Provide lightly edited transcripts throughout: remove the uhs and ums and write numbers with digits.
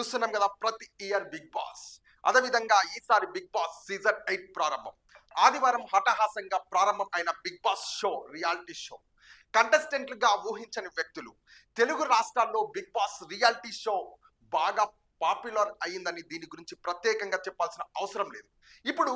చూస్తున్నాం కదా ప్రతి ఇయర్ బిగ్ బాస్. అదేవిధంగా ఈసారి బిగ్ బాస్ సీజన్ 8 ప్రారంభం. ఆదివారం హఠాహాసంగా ప్రారంభం అయిన Bigg Boss show reality show కంటెస్టెంట్లుగా ఊహించని వ్యక్తులు. తెలుగు రాష్ట్రాల్లో బిగ్ బాస్ రియాలిటీ షో బాగా పాపులర్ అయిందని దీని గురించి ప్రత్యేకంగా చెప్పాల్సిన అవసరం లేదు. ఇప్పుడు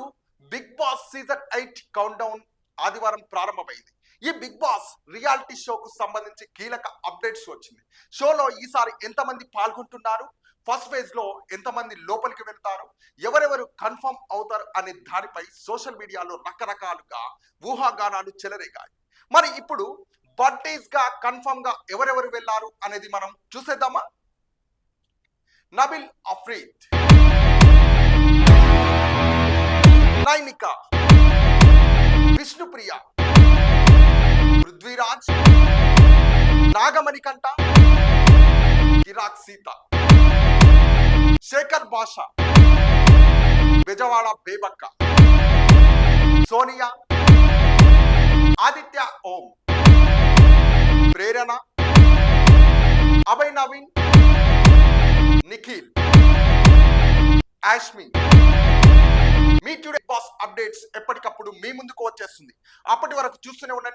Bigg Boss season 8 countdown ఆదివారం ప్రారంభమైంది. ఈ బిగ్ బాస్ రియాలిటీ షోకు సంబంధించి కీలక అప్డేట్స్ వచ్చింది. షోలో ఈసారి ఎంతమంది పాల్గొంటున్నారు, ఫస్ట్ ఫేజ్ లో ఎంతమంది లోపలికి వెళ్తారు, ఎవరెవరు కన్ఫర్మ్ అవుతారు అనే దానిపై సోషల్ మీడియాలో రకరకాలుగా ఊహాగానాలు చెలరేగాయి. మరి ఇప్పుడు బర్త్డేస్ గా కన్ఫర్మ్ గా ఎవరెవరు వెళ్ళారు అనేది మనం చూసేద్దామా? నబిల్ అఫ్రీద్, నైనిక, విష్ణుప్రియ, పృథ్వీరాజ్, నాగమణికంఠ, కిరాక్ సీత, శేఖర్ భాషా, బెజవాడ బేబక్క, సోనియా, ఆదిత్య ఓం, ప్రేరణ, అభయ్ నవీన్, నిఖిల్, ఆష్మి. మీ టుడే బాస్ అప్డేట్స్ ఎప్పటికప్పుడు మీ ముందుకు వచ్చేస్తుంది. అప్పటి వరకు చూస్తూనే ఉండండి.